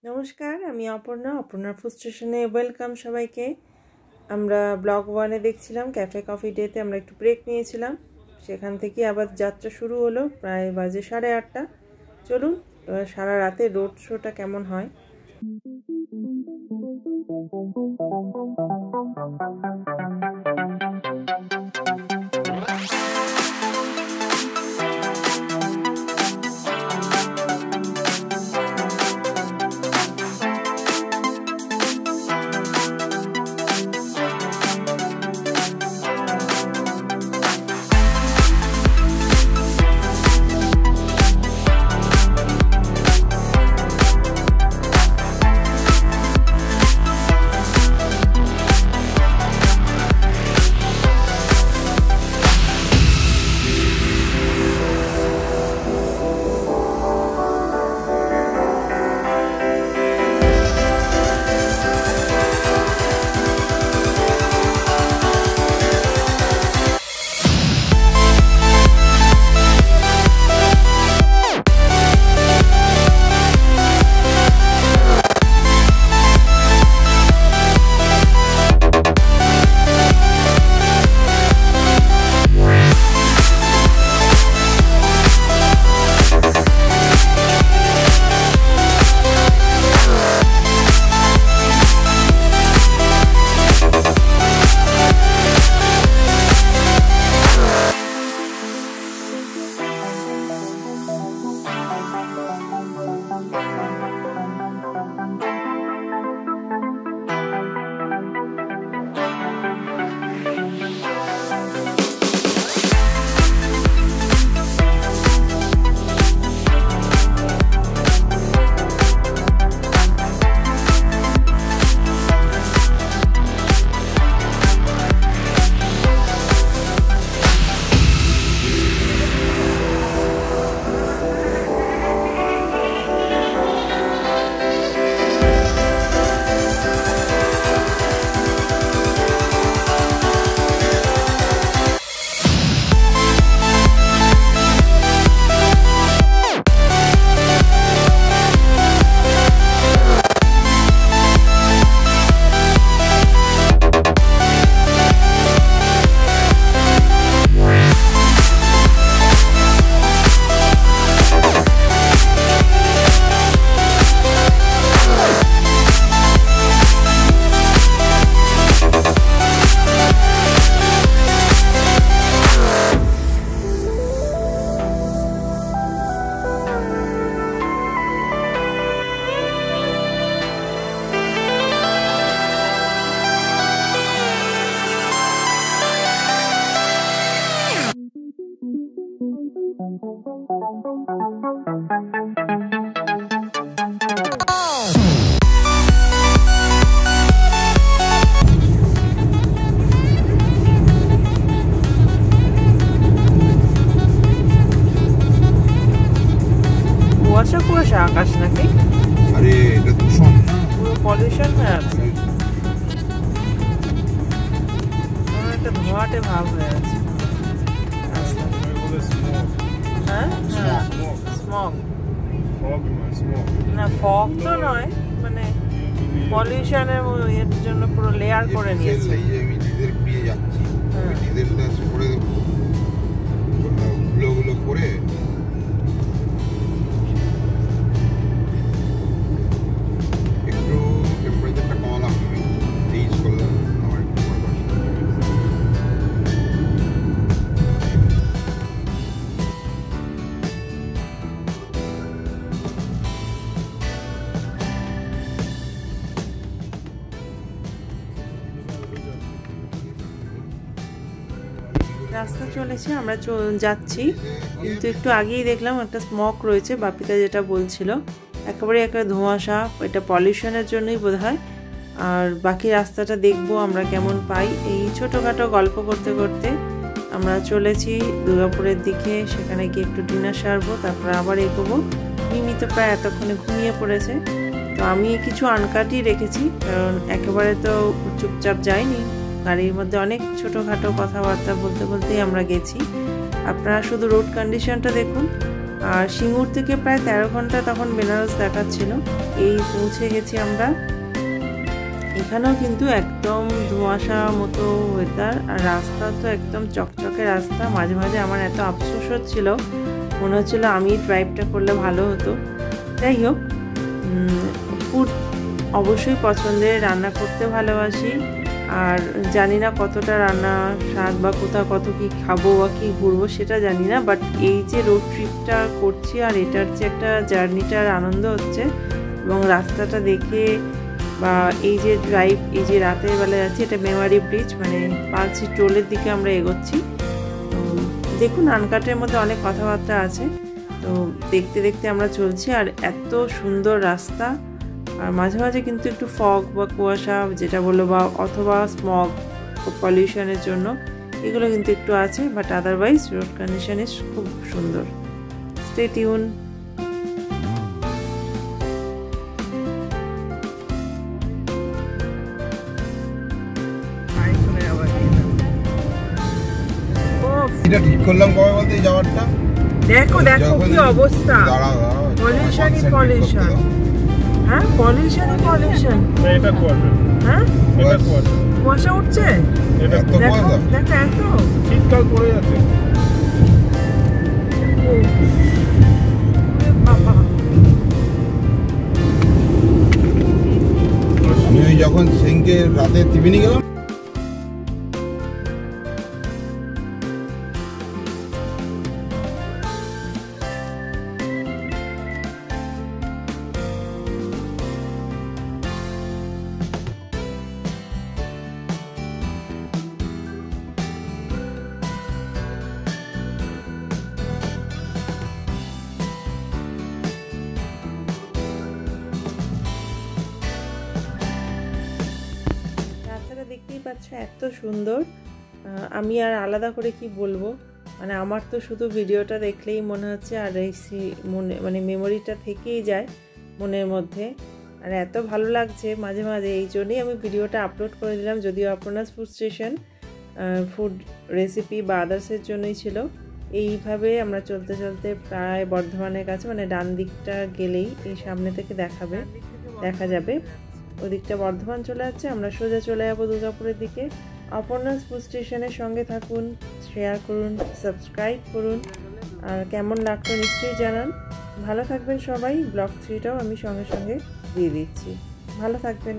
নমস্কার, আমি অপর্ণার ফুড স্টেশনে ওয়েলকাম সবাইকে। আমরা ব্লগ 1-এ দেখছিলাম ক্যাফে কফি ডেতে আমরা একটু ব্রেক নিয়েছিলাম, সেখান থেকে আবার যাত্রা শুরু হলো। প্রায় বাজে 8:30। চলুন এবার সারা রাতে রোড শোটা কেমন হয়। কুয়াশা কুয়াশা আকাশ নাকি? আরে এটা দূষণ না, পুরো পলিউশন হয়ে আছে, একটা ধোঁয়াটে ভাব হয়ে আছে। হ্যাঁ হ্যাঁ, স্মগ না, ফগ তো নয়, মানে পলিউশনের এর জন্য পুরো লেয়ার করে নিয়েছে। আমি নিজের পেয়ে যাচ্ছি, নিজের করে দেবো ওগুলো করে। একটু টেম্পারেচারটা কমালাম, আমি 23 করলাম। আমার একটু রাস্তা চলেছে, আমরা যাচ্ছি, কিন্তু একটু আগেই দেখলাম একটা স্মোক রয়েছে, বাপিতা যেটা বলছিল, একেবারে একটা ধোঁয়াশা, এটা পলিউশনের জন্যই বোধহয়। আর বাকি রাস্তাটা দেখবো আমরা কেমন পাই। এই ছোটোখাটো গল্প করতে করতে আমরা চলেছি দুর্গাপুরের দিকে, সেখানে গিয়ে একটু ডিনার সারবো, তারপর আবার এগোবো। মিমি তো প্রায় এতক্ষণে ঘুমিয়ে পড়েছে, তো আমি কিছু আনকাটই রেখেছি, কারণ একেবারে তো চুপচাপ যাইনি, গাড়ির মধ্যে অনেক ছোটোখাটো কথাবার্তা বলতে বলতেই আমরা গেছি। আপনারা শুধু রোড কন্ডিশনটা দেখুন। আর সিঙ্গুর থেকে প্রায় 13 ঘন্টা তখন বেনারস দেখাচ্ছিল, এই পৌঁছে গেছি আমরা। এখানেও কিন্তু একদম ধোঁয়াশা মতো ওয়েদার, আর রাস্তা তো একদম চকচকে রাস্তা। মাঝে মাঝে আমার এত আফসোস হচ্ছিল, মনে হচ্ছিল আমি ড্রাইভটা করলে ভালো হতো। যাই হোক, ফুড অবশ্যই পছন্দের, রান্না করতে ভালোবাসি, আর জানি না কতটা রান্না স্বাদ বা কোথাও কত কি খাবো বা কি ঘুরবো সেটা জানি না, বাট এই যে রোড ট্রিপটা করছি আর এটার যে একটা জার্নিটার আনন্দ হচ্ছে, এবং রাস্তাটা দেখে বা এই যে ড্রাইভ, এই যে রাতের বেলা যাচ্ছি, এটা মেমারি ব্রিজ মানে পালসি টোলের দিকে আমরা এগোচ্ছি। তো দেখুন, আনকাটের মধ্যে অনেক কথাবার্তা আছে, তো দেখতে দেখতে আমরা চলছি। আর এত সুন্দর রাস্তা, আর মাঝে মাঝে কিন্তু একটু ফগ বা কুয়াশা যেটা বললো, বা অথবা স্মগ পলিউশনের জন্য এগুলো কিন্তু একটু আছে, but otherwise road condition is খুব সুন্দর। Stay tune. এটা ঠিক করলাম কবে বলতে এই যাওয়ারটা? দেখো দেখো কি অবস্থা, পলিউশনই পলিউশন। হ্যাঁ, পলিউশনই পলিউশন। এটা কোয়ার্টার, হ্যাঁ এটা কোয়ার্টার, কুয়াশা উঠছে, এটা এত দেখো কুয়াশা? দেখো এত শীতকাল পড়ে যাচ্ছে। বাবা। আমি ওই যখন সেনকে রাতে টিফিনে গেলাম, দেখতেই পাচ্ছ এত সুন্দর, আমি আর আলাদা করে কি বলবো, মানে আমার তো শুধু ভিডিওটা দেখলেই মনে হচ্ছে, আর এই মনে মানে মেমোরিটা থেকেই যায় মনের মধ্যে, আর এত ভালো লাগছে মাঝে মাঝে, এই জন্যই আমি ভিডিওটা আপলোড করে দিলাম। যদিও আপনার ফুড স্টেশন ফুড রেসিপি বা আদার্সের জন্যই ছিল। এইভাবে আমরা চলতে চলতে প্রায় বর্ধমানের কাছে, মানে ডান দিকটা গেলেই এই সামনে থেকে দেখা যাবে ওদিকটা বর্ধমান চলে যাচ্ছে। আমরা সোজা চলে যাবো দুর্গাপুরের দিকে। অপর্ণাস ফুড স্টেশনের সঙ্গে থাকুন, শেয়ার করুন, সাবস্ক্রাইব করুন, আর কেমন লাগতো নিশ্চয়ই জানান। ভালো থাকবেন সবাই। ব্লগ 3টাও আমি সঙ্গে সঙ্গে দিয়ে দিচ্ছি। ভালো থাকবেন।